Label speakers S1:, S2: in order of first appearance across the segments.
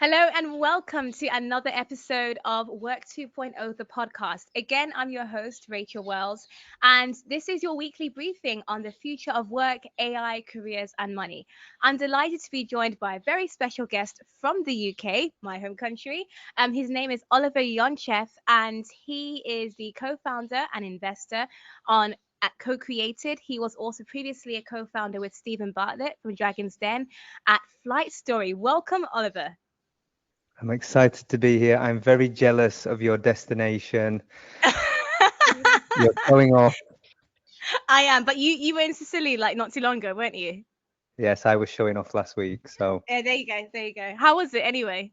S1: Hello and welcome to another episode of Work 2.0, the podcast. Again, I'm your host, Rachel Wells, and this is your weekly briefing on the future of work, AI, careers, and money. I'm delighted to be joined by a very special guest from the UK, my home country. His name is Oliver Yonchev, and he is the co-founder and investor on at Co-Created. He was also previously a co-founder with Steven Bartlett from Dragon's Den at Flight Story. Welcome, Oliver.
S2: I'm excited to be here. I'm very jealous of your destination. You're going off.
S1: I am, but you were in Sicily like not too long ago, weren't you?
S2: Yes, I was showing off last week. So,
S1: Yeah, there you go, there you go. How was it anyway?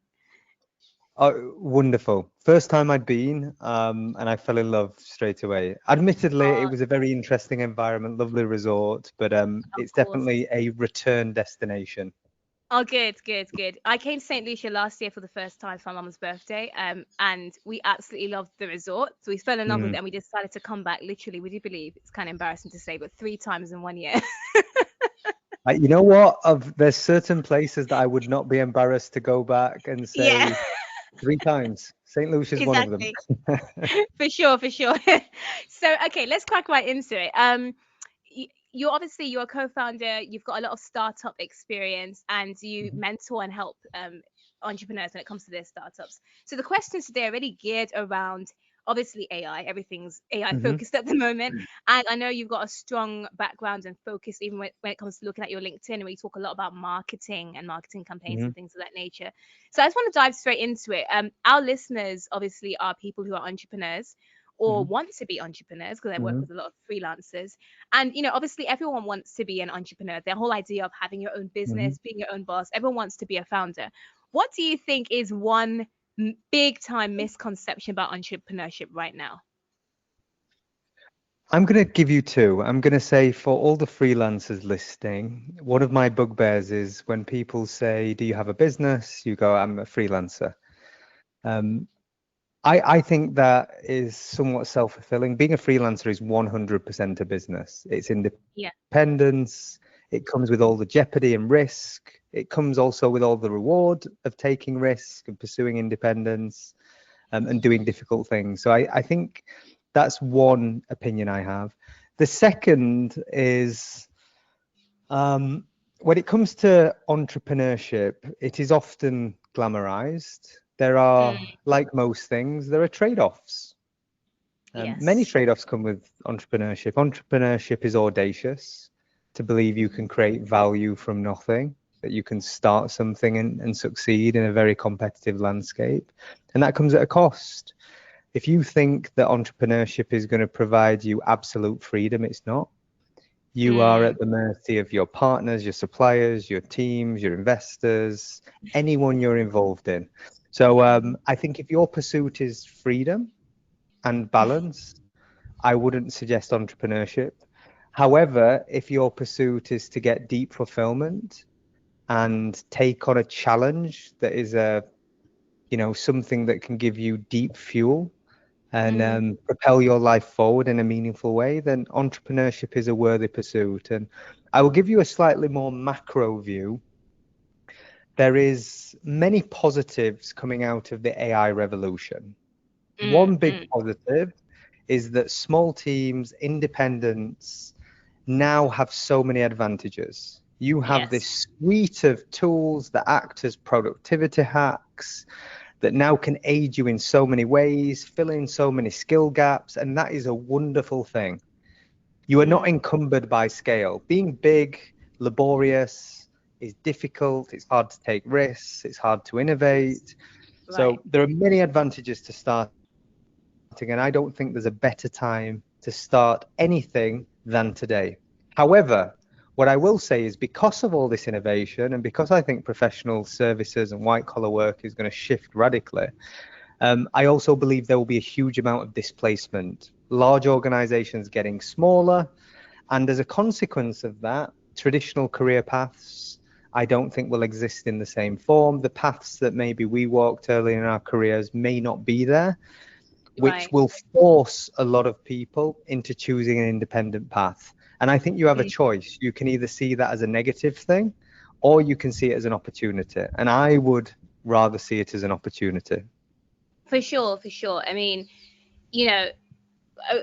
S2: oh, wonderful. First time I'd been, and I fell in love straight away. Admittedly, it
S1: Oh,
S2: was a very interesting environment, lovely resort, but
S1: of
S2: it's
S1: course.
S2: definitely a return destination.
S1: Oh, good, good, good. I came to St. Lucia last year for the first time for my mum's birthday, and we absolutely loved the resort. So we fell in love with
S2: Mm.
S1: it, and we decided to come back. Literally, would you believe? It's kind of embarrassing to say, but 3 times in 1 year.
S2: You know what? There's certain places that I would not be embarrassed to go back and
S1: Yeah,
S2: say 3 times. St. Lucia's one of them.
S1: exactly. For sure, for sure. So, okay, let's crack right into it. You're a co-founder. You've got a lot of startup experience, and you
S2: Mhm.
S1: mentor and help entrepreneurs when it comes to their startups. So the questions today are really geared around obviously AI. Everything's AI
S2: Mhm.
S1: focused at the moment, and I know you've got a strong background and focus even when it comes to looking at your LinkedIn, where you talk a lot about marketing and marketing campaigns
S2: Mhm.
S1: and things of that nature. So I just want to dive straight into it. Our listeners obviously are people who are entrepreneurs or
S2: Mhm.
S1: want to be entrepreneurs because I work
S2: Mhm.
S1: with a lot of freelancers. And obviously everyone wants to be an entrepreneur. The whole idea of having your own
S2: Mhm.
S1: business, being your own boss, everyone wants to be a founder. What do you think is one big time misconception about entrepreneurship right now?
S2: I'm going to give you two. I'm going to say for all the freelancers listening, one of my bugbears is when people say, "Do you have a business?" You go, "I'm a freelancer." Um, I think that is somewhat self-fulfilling. Being a freelancer is 100% a business. It's
S1: Yeah.
S2: independence. It comes with all the jeopardy and risk. It comes also with all the reward of taking risk and pursuing independence, and doing difficult things. So I think that's one opinion I have. The second is, when it comes to entrepreneurship, it is often glamorized. There are,
S1: Mm,
S2: like most things, there are trade-offs. Many
S1: yes.
S2: trade-offs come with entrepreneurship. Entrepreneurship is audacious, to believe you can create value from nothing, that you can start something and succeed in a very competitive landscape. And that comes at a cost. If you think that entrepreneurship is going to provide you absolute freedom, it's not. You are
S1: Mm,
S2: at the mercy of your partners, your suppliers, your teams, your investors, anyone you're involved in. So I think if your pursuit is freedom and balance, I wouldn't suggest entrepreneurship. However, if your pursuit is to get deep fulfillment and take on a challenge that is something that can give you deep fuel and
S1: mm,
S2: propel your life forward in a meaningful way, then entrepreneurship is a worthy pursuit. And I will give you a slightly more macro view. There is many positives coming out of the AI revolution.
S1: mm,
S2: One big
S1: mm.
S2: positive is that small teams, independents, now have so many advantages. You have
S1: Yes.
S2: this suite of tools that act as productivity hacks that now can aid you in so many ways, fill in so many skill gaps, and that is a wonderful thing. You are not
S1: Mm,
S2: encumbered by scale. Being big, laborious, is difficult, it's hard to take risks, it's hard to innovate.
S1: right.
S2: So there are many advantages to starting, and I don't think there's a better time to start anything than today. However, what I will say is because of all this innovation and because I think professional services and white collar work is going to shift radically, I also believe there will be a huge amount of displacement, large organizations getting smaller, and as a consequence of that, traditional career paths I don't think will exist in the same form. The paths that maybe we walked early in our careers may not be there, which
S1: Right.
S2: will force a lot of people into choosing an independent path. And I think you have a
S1: Mm,
S2: choice. You can either see that as a negative thing or you can see it as an opportunity. And I would rather see it as an opportunity.
S1: For sure, for sure. I mean, you know,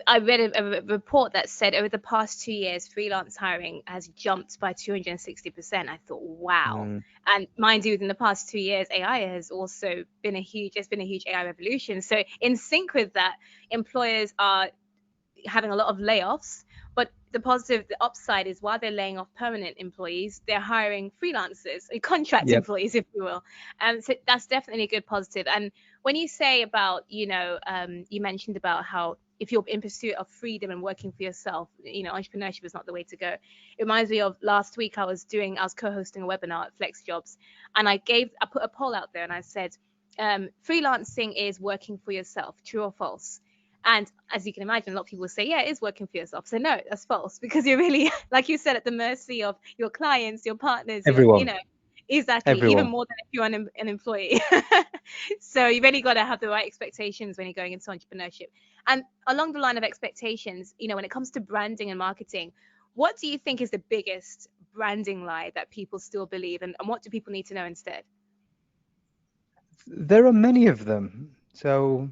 S1: I read a report that said over the past 2 years, freelance hiring has jumped by 260%. I thought, wow.
S2: Mm.
S1: And mind you, within the past 2 years, AI has also been it's been a huge AI revolution. So in sync with that, employers are having a lot of layoffs. But the upside is while they're laying off permanent employees, they're hiring freelancers, contract
S2: Yep.
S1: employees, if you will. So that's definitely a good positive. And when you say about, you mentioned about how if you're in pursuit of freedom and working for yourself, entrepreneurship is not the way to go. It reminds me of last week I was co-hosting a webinar at Flex Jobs, and I put a poll out there and I said, freelancing is working for yourself, true or false? And as you can imagine, a lot of people say, yeah, it is working for yourself. So no, that's false, because you're really, like you said, at the mercy of your clients, your partners,
S2: Everyone.
S1: exactly, even
S2: Everyone.
S1: more than if you're an employee. So you've really got to have the right expectations when you're going into entrepreneurship. And along the line of expectations, when it comes to branding and marketing, what do you think is the biggest branding lie that people still believe? And what do people need to know instead?
S2: There are many of them. So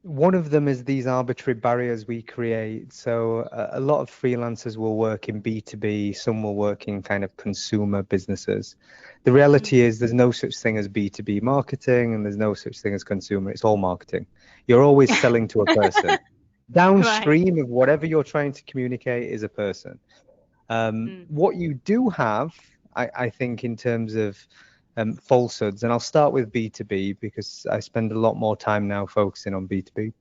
S2: one of them is these arbitrary barriers we create. So a lot of freelancers will work in B2B, some will work in kind of consumer businesses. The reality is there's no such thing as B2B marketing and there's no such thing as consumer. It's all marketing. You're always selling to a person.
S1: Right.
S2: Downstream of whatever you're trying to communicate is a person. What you do have, I think, in terms of falsehoods, and I'll start with B2B because I spend a lot more time now focusing on B2B.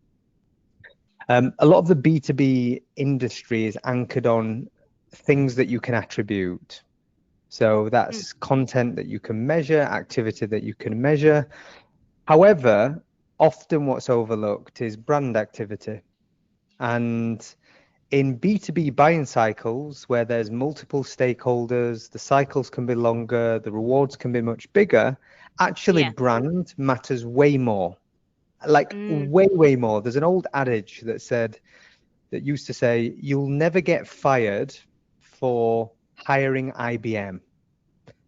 S2: A lot of the B2B industry is anchored on things that you can attribute. So that's content that you can measure, activity that you can measure. However, often what's overlooked is brand activity. And in B2B buying cycles, where there's multiple stakeholders, the cycles can be longer, the rewards can be much bigger, actually
S1: Yeah.
S2: brand matters way more. Like
S1: Mm.
S2: way, way more. There's an old adage that used to say, you'll never get fired for hiring IBM.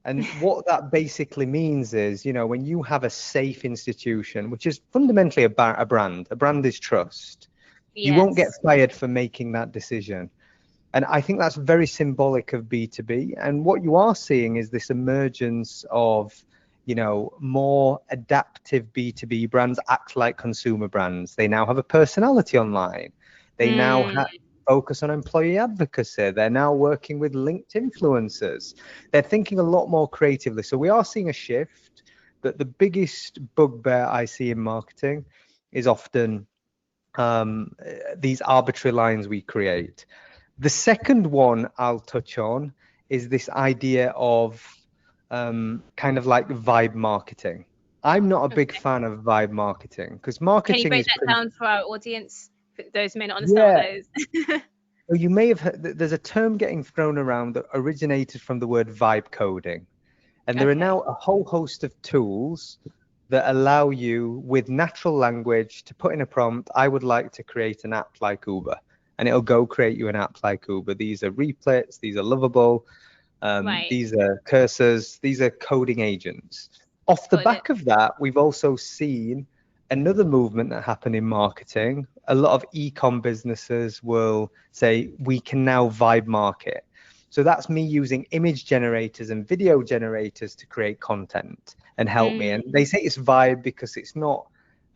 S2: And what that basically means is, when you have a safe institution, which is fundamentally a brand is trust, you won't get
S1: Yes.
S2: fired for making that decision. And I think that's very symbolic of B2B. And what you are seeing is this emergence of, more adaptive B2B brands act like consumer brands. They now have a personality online. They now
S1: Mm.
S2: focus on employee advocacy. They're now working with linked influencers. They're thinking a lot more creatively. So we are seeing a shift, but the biggest bugbear I see in marketing is often these arbitrary lines we create. The second one I'll touch on is this idea of kind of like vibe marketing. I'm not a big
S1: Okay.
S2: fan of vibe marketing because
S1: Can you
S2: marketing
S1: break
S2: is
S1: that
S2: pretty,
S1: down for our audience, for those who may not understand what
S2: yeah.
S1: that is?
S2: Well, you may have heard, there's a term getting thrown around that originated from the word vibe coding. And there are
S1: Okay.
S2: now a whole host of tools that allow you with natural language to put in a prompt, I would like to create an app like Uber. And it'll go create you an app like Uber. These are replets, these are lovable,
S1: Right.
S2: these are cursors, these are coding agents. Off the
S1: Got it.
S2: back of that, we've also seen another movement that happened in marketing. A lot of e-com businesses will say, we can now vibe market. So that's me using image generators and video generators to create content and help me. And
S1: Mm.
S2: they say it's vibe because it's not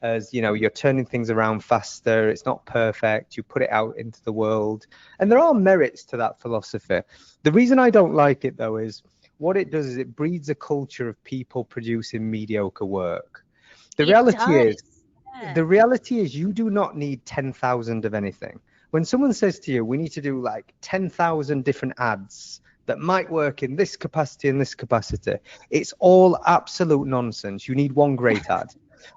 S2: as, you're turning things around faster. It's not perfect. You put it out into the world. And there are merits to that philosophy. The reason I don't like it, though, is what it does is it breeds a culture of people producing mediocre work. The
S1: It
S2: reality is,
S1: does. Yeah.
S2: the reality is you do not need 10,000 of anything. When someone says to you, we need to do like 10,000 different ads that might work in this capacity and this capacity, it's all absolute nonsense. You need one great ad.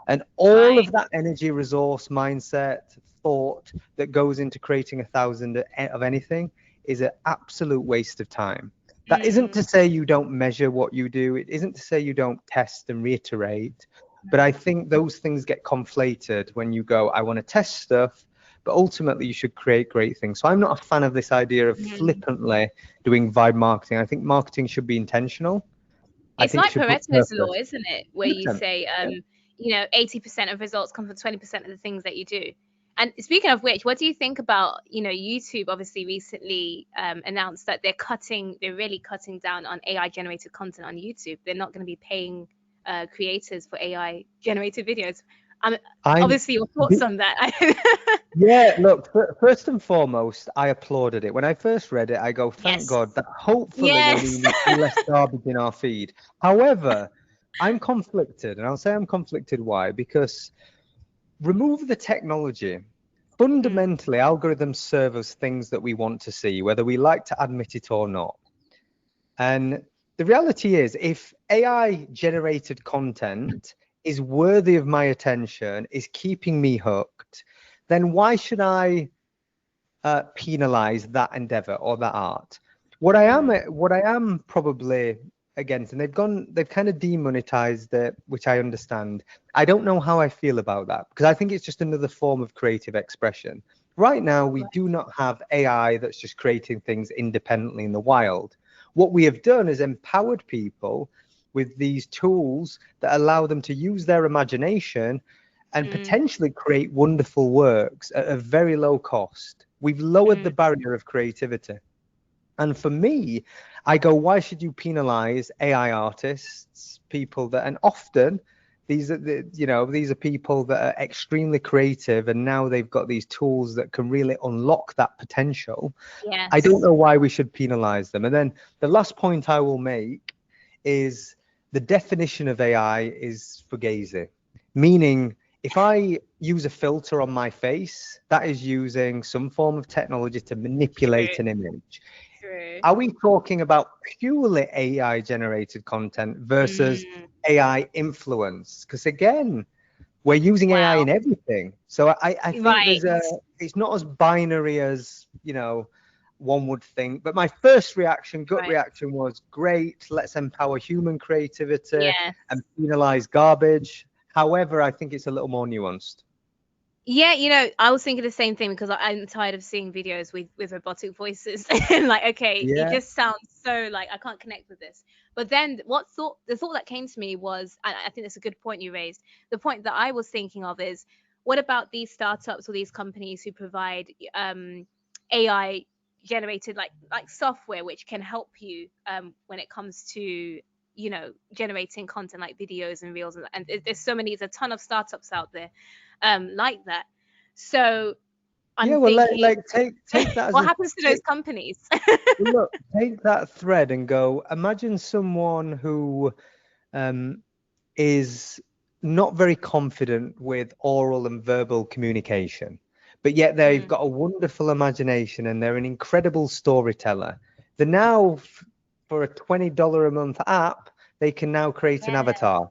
S2: And all
S1: Right.
S2: of that energy, resource, mindset, thought that goes into creating 1,000 of anything is an absolute waste of time. That isn't
S1: Mm.
S2: to say you don't measure what you do. It isn't to say you don't test and reiterate. But I think those things get conflated when you go, I want to test stuff, but ultimately you should create great things. So I'm not a fan of this idea of
S1: Mm.
S2: flippantly doing vibe marketing. I think marketing should be intentional. I
S1: It's
S2: think it
S1: like
S2: should put
S1: Pareto's law,
S2: purpose.
S1: isn't it? Where you
S2: 100%.
S1: say,
S2: Yeah.
S1: 80% of results come from 20% of the things that you do. And speaking of which, what do you think about, YouTube obviously recently announced that they're really cutting down on AI generated content on YouTube. They're not going to be paying creators for AI generated videos.
S2: I'm
S1: Obviously, your thoughts on that?
S2: Yeah, look, first and foremost, I applauded it. When I first read it, I go, thank
S1: Yes.
S2: God that hopefully we'll
S1: Yes.
S2: see less garbage in our feed. However, I'm conflicted, and I'll say I'm conflicted why? Because remove the technology.
S1: Mm,
S2: Fundamentally, algorithms serve us things that we want to see, whether we like to admit it or not. And the reality is, if AI generated content is worthy of my attention, is keeping me hooked, then why should I penalize that endeavor or that art?
S1: mm,
S2: What I am probably against, and they've kind of demonetized it, which I understand. I don't know how I feel about that because I think it's just another form of creative expression. Right now, we
S1: right.
S2: do not have AI that's just creating things independently in the wild. What we have done is empowered people with these tools that allow them to use their imagination and
S1: Mm,
S2: potentially create wonderful works at a very low cost. We've lowered the
S1: mm,
S2: barrier of creativity. And for me, I go, why should you penalize AI artists, people that, and often these are people that are extremely creative and now they've got these tools that can really unlock that potential. I don't
S1: yes.
S2: know why we should penalize them. And then the last point I will make is the definition of AI is fugazi, meaning if I use a filter on my face, that is using some form of technology to
S1: True.
S2: manipulate an image.
S1: True.
S2: Are we talking about purely AI generated content versus
S1: Mm,
S2: AI influence? Because again, we're using AI
S1: wow.
S2: in everything. So I think
S1: Right.
S2: it's not as binary as, one would think. But my first reaction, gut
S1: Right.
S2: reaction was great. Let's empower human creativity
S1: Yes.
S2: and penalize garbage. However, I think it's a little more nuanced.
S1: Yeah, I was thinking the same thing because I'm tired of seeing videos with robotic voices. And like, okay, it
S2: Yeah.
S1: just sounds so like I can't connect with this. But then the thought that came to me was, and I think that's a good point you raised. The point that I was thinking of is, what about these startups or these companies who provide AI generated like software which can help you when it comes to generating content like videos and reels, and there's a ton of startups out there like that. So
S2: Yeah,
S1: I'm
S2: well,
S1: thinking,
S2: take that as
S1: what
S2: a
S1: happens to those companies?
S2: look, take that thread and go, imagine someone who um, is not very confident with oral and verbal communication, but yet they've
S1: Mm,
S2: got a wonderful imagination and they're an incredible storyteller. They're now, for a $20 a month app, they can now create an
S1: yeah,
S2: avatar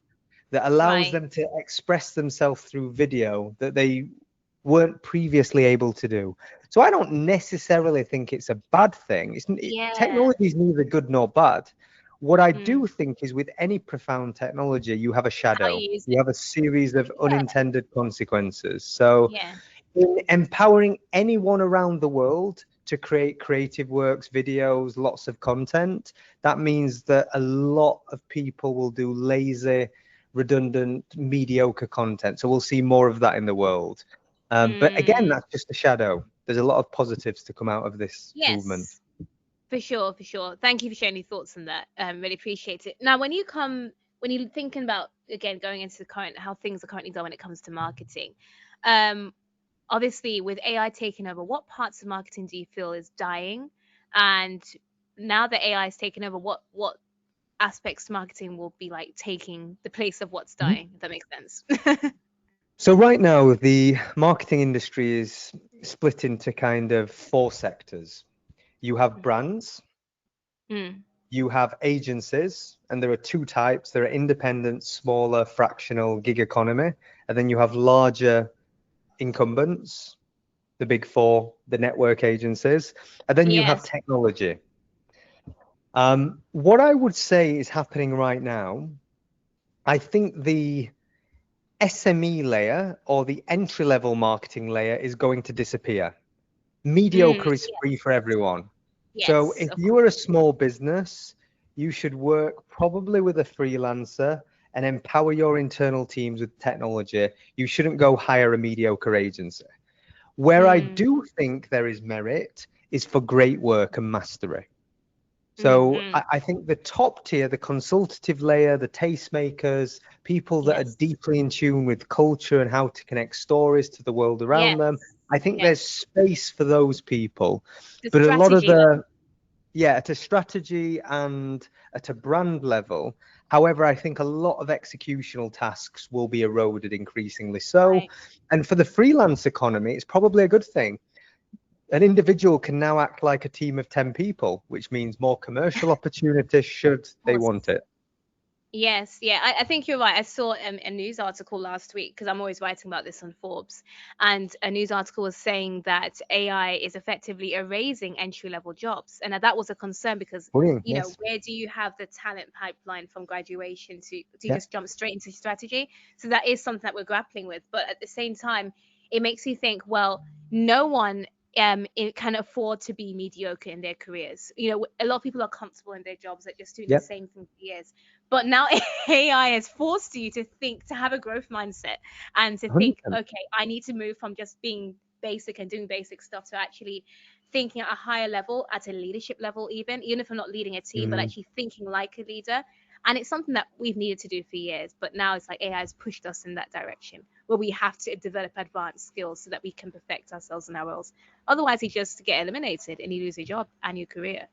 S2: that allows
S1: right.
S2: them to express themselves through video that they weren't previously able to do. So I don't necessarily think it's a bad thing.
S1: Yeah.
S2: Technology is neither good nor bad. What I
S1: Mm,
S2: do think is with any profound technology, you have a
S1: how
S2: shadow,
S1: you use
S2: you
S1: it.
S2: have a series of
S1: Yeah.
S2: unintended consequences. So,
S1: Yeah.
S2: in empowering anyone around the world to create creative works, videos, lots of content, that means that a lot of people will do lazy, redundant, mediocre content. So, we'll see more of that in the world. But again,
S1: Mm,
S2: that's just a shadow. There's a lot of positives to come out of this movement.
S1: yes, for sure, for sure. Thank you for sharing your thoughts on that. Really appreciate it. Now, when you're thinking about again going into the current how things are currently done when it comes to marketing, um, obviously with AI taking over, what parts of marketing do you feel is dying? And now that AI is taking over, what aspects to marketing will be like taking the place of what's dying, if that makes sense?
S2: So right now, the marketing industry is split into kind of four sectors. You have brands,
S1: Mm,
S2: you have agencies, and there are two types. There are independent, smaller, fractional gig economy, and then you have larger incumbents, the big four, the network agencies, and then you have
S1: yes.
S2: technology. What I would say is happening right now, I think the SME layer or the entry level marketing layer is going to disappear.
S1: Mm,
S2: Mediocre is free for everyone. So
S1: yes,
S2: if
S1: of
S2: you
S1: course.
S2: are a small business, you should work probably with a freelancer and empower your internal teams with technology. You shouldn't go hire a mediocre agency. Where I
S1: Mm,
S2: do think there is merit is for great work and mastery. So
S1: mm-hmm.
S2: I think the top tier, the consultative layer, the tastemakers, people that are
S1: Yes.
S2: deeply in tune with culture and how to connect stories to the world around
S1: Yes.
S2: them, I think there's
S1: Yes.
S2: space for those people.
S1: The
S2: But a lot of
S1: strategy
S2: the,
S1: level.
S2: yeah, at a strategy and at a brand level, however, I think a lot of executional tasks will be eroded increasingly so.
S1: Right.
S2: And for the freelance economy, it's probably a good thing. An individual can now act like a team of 10 people, which means more commercial opportunities should
S1: Of
S2: they
S1: course.
S2: want it.
S1: Yes, yeah, I think you're right. I saw a news article last week because I'm always writing about this on Forbes, and a news article was saying that AI is effectively erasing entry-level jobs, and that was a concern because,
S2: Brilliant.
S1: you know,
S2: Yes.
S1: where do you have the talent pipeline from graduation to
S2: Yeah.
S1: just jump straight into strategy? So that is something that we're grappling with, but at the same time, it makes you think, well, no one it can afford to be mediocre in their careers. You know, a lot of people are comfortable in their jobs, like just doing the
S2: Yeah.
S1: same thing for years, but now AI has forced you to think, to have a growth mindset and to think,
S2: 100%.
S1: okay, I need to move from just being basic and doing basic stuff to actually thinking at a higher level, at a leadership level, even if I'm not leading a team, but
S2: Mm,
S1: actually thinking like a leader. And it's something that we've needed to do for years, but now it's like AI has pushed us in that direction where we have to develop advanced skills so that we can perfect ourselves in our roles. Otherwise, you just get eliminated and you lose your job and your career.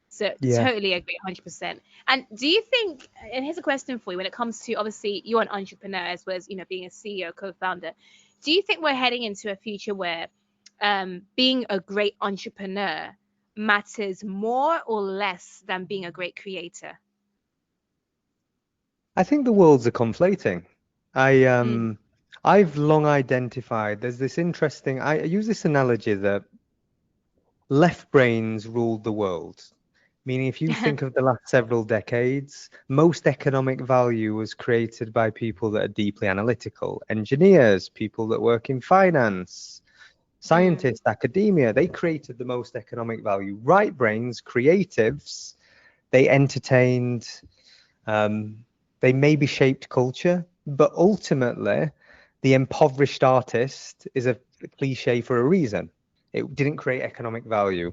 S1: So
S2: yeah.
S1: totally agree, 100%. And do you think, and here's a question for you when it comes to, obviously you're an entrepreneur as well as, you know, being a CEO, co-founder. Do you think we're heading into a future where being a great entrepreneur matters more or less than being a great creator?
S2: I think the worlds are conflating. I
S1: Mm.
S2: I've long identified there's this interesting I use this analogy that left brains ruled the world. Meaning, if you think of the last several decades, most economic value was created by people that are deeply analytical, engineers, people that work in finance,
S1: Mm.
S2: scientists, academia. They created the most economic value. Right brains, creatives, they entertained, um, they maybe shaped culture, but ultimately, the impoverished artist is a cliche for a reason. It didn't create economic value.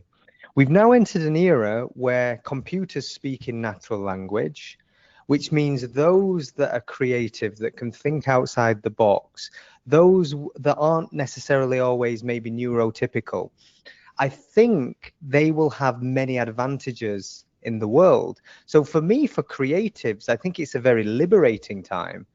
S2: We've now entered an era where computers speak in natural language, which means those that are creative, that can think outside the box, those that aren't necessarily always maybe neurotypical, I think they will have many advantages in the world. So for me, for creatives, I think it's a very liberating time,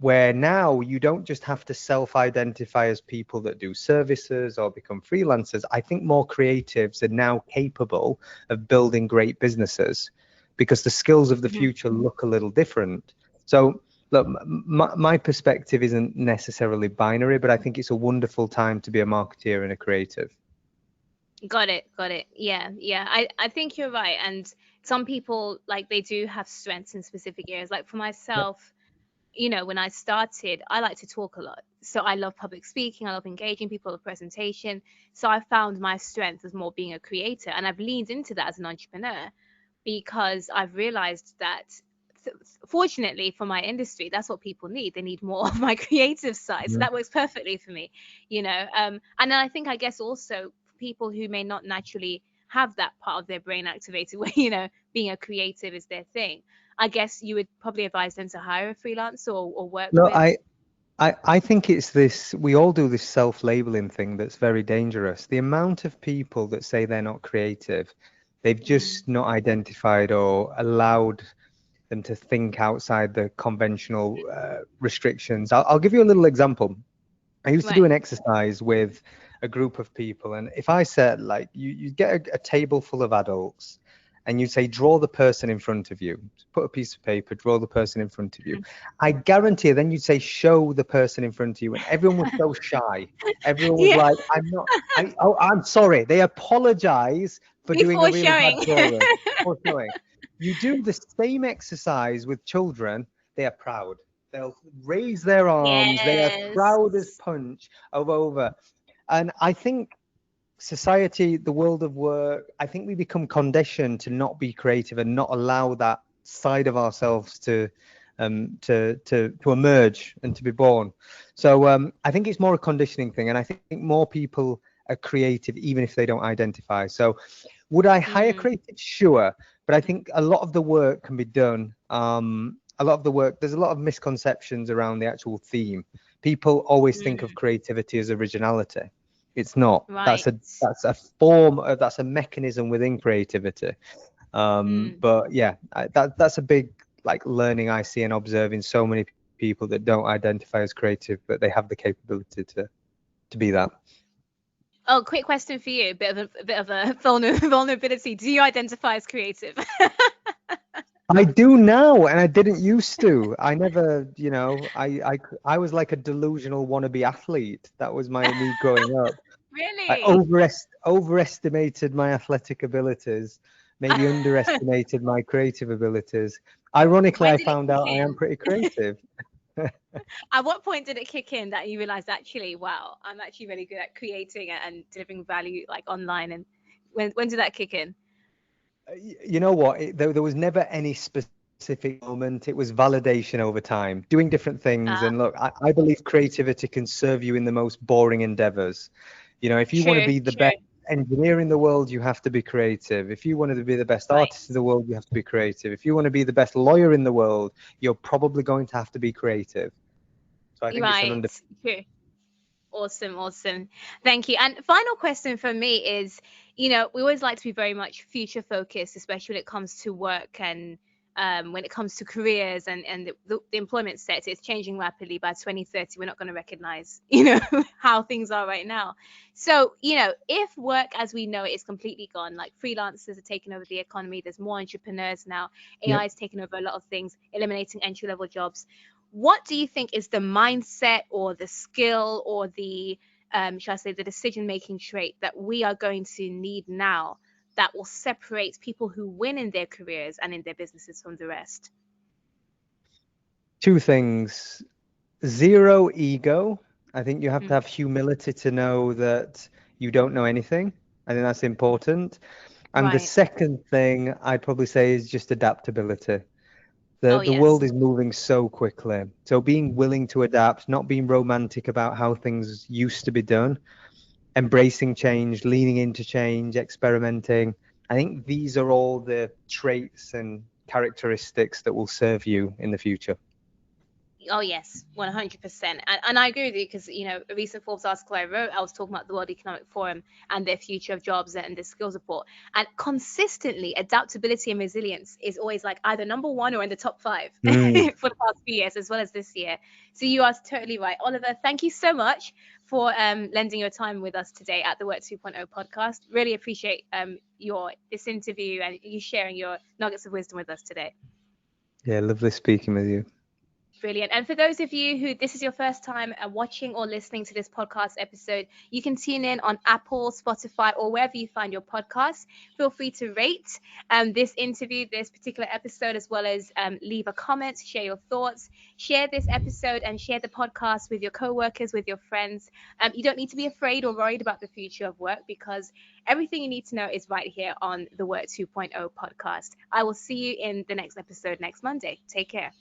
S2: where now you don't just have to self-identify as people that do services or become freelancers. I think more creatives are now capable of building great businesses because the skills of the
S1: Mhm.
S2: future look a little different. So look, my perspective isn't necessarily binary, but I think it's a wonderful time to be a marketeer and a creative.
S1: Got it, got it. Yeah, yeah. I think you're right. And some people, like, they do have strengths in specific areas. Like for
S2: Yep.
S1: myself, you know, when I started, I like to talk a lot. So I love public speaking, I love engaging people with presentation. So I found my strength as more being a creator. And I've leaned into that as an entrepreneur because I've realized that fortunately for my industry, that's what people need. They need more of my creative side. So
S2: Mm.
S1: that works perfectly for me, you know. And then I think, I guess also people who may not naturally have that part of their brain activated where, you know, being a creative is their thing. I guess you would probably advise them to hire a freelancer or work
S2: No,
S1: with.
S2: I think it's this, we all do this self-labeling thing that's very dangerous. The amount of people that say they're not creative, they've
S1: Mm,
S2: just not identified or allowed them to think outside the conventional restrictions. I'll give you a little example. I used to do
S1: right.
S2: an exercise with a group of people, and if I said, like, you get a table full of adults, and you say, draw the person in front of you, put a piece of paper, draw the person in front of you. I guarantee then you'd say, show the person in front of you, and everyone was so shy. Everyone was
S1: Yeah.
S2: like, I'm not, I'm sorry. They apologize for doing a
S1: Before
S2: really bad
S1: showing.
S2: drawing. Before showing. You do the same exercise with children, they are proud. They'll raise their arms. They are
S1: Yes.
S2: proud as punch of over. And I think society, the world of work, I think we become conditioned to not be creative and not allow that side of ourselves to emerge and to be born. So I think it's more a conditioning thing, and I think more people are creative even if they don't identify. So would I hire
S1: Mm,
S2: creative? Sure, but I think a lot of the work can be done. A lot of the work, there's a lot of misconceptions around the actual theme. People always think of
S1: mm,
S2: creativity as originality. It's not.
S1: right.
S2: That's a form of, that's a mechanism within creativity.
S1: Mm.
S2: But yeah, that's a big like learning I see and observe in so many people that don't identify as creative, but they have the capability to be that.
S1: Oh, quick question for you. A bit of a vulnerability. Do you identify as creative?
S2: I do now, and I didn't used to. I never, I was like a delusional wannabe athlete. That was me growing up. I
S1: Really?
S2: overestimated my athletic abilities, maybe underestimated my creative abilities. Ironically,
S1: When
S2: I
S1: did it
S2: found
S1: kick
S2: out I am
S1: in?
S2: pretty creative.
S1: At what point did it kick in that you realized actually, wow, I'm actually really good at creating and delivering value like online? And when did that kick in?
S2: You know what? There was never any specific moment. It was validation over time, doing different things.
S1: Uh,
S2: And look, I believe creativity can serve you in the most boring endeavors. If you want to
S1: true,
S2: be the
S1: true.
S2: best engineer in the world, you have to be creative. If you want to be the best
S1: Right,
S2: artist in the world, you have to be creative. If you want to be the best lawyer in the world, you're probably going to have to be creative. So I think it's an
S1: right,
S2: under.
S1: true. Awesome, awesome. Thank you. And final question for me is, we always like to be very much future focused, especially when it comes to work and when it comes to careers and the employment sector. It's changing rapidly. By 2030, we're not going to recognize, how things are right now. So, if work as we know it is completely gone, like freelancers are taking over the economy, there's more entrepreneurs now,
S2: Yep.
S1: AI is taking over a lot of things, eliminating entry level jobs. What do you think is the mindset or the skill or the shall I say the decision making trait that we are going to need now that will separate people who win in their careers and in their businesses from the rest?
S2: Two things. Zero ego. I think you have to
S1: Mm,
S2: have humility to know that you don't know anything. I think that's important. And the
S1: right.
S2: second thing I'd probably say is just adaptability. The
S1: Oh
S2: the
S1: yes.
S2: world is moving so quickly. So being willing to adapt, not being romantic about how things used to be done, embracing change, leaning into change, experimenting. I think these are all the traits and characteristics that will serve you in the future.
S1: Oh yes, 100%. And I agree with you because a recent Forbes article I wrote, I was talking about the World Economic Forum and their future of jobs and the skills report. And consistently, adaptability and resilience is always like either number one or in the top five
S2: Mm.
S1: for the past few years, as well as this year. So you are totally right, Oliver. Thank you so much for lending your time with us today at the Work 2.0 podcast. Really appreciate your this interview and you sharing your nuggets of wisdom with us today.
S2: Yeah, lovely speaking with you.
S1: Brilliant. And for those of you who this is your first time watching or listening to this podcast episode, you can tune in on Apple, Spotify, or wherever you find your podcasts. Feel free to rate this interview, this particular episode, as well as leave a comment, share your thoughts, share this episode, and share the podcast with your coworkers, with your friends. You don't need to be afraid or worried about the future of work because everything you need to know is right here on the Work 2.0 podcast. I will see you in the next episode next Monday. Take care.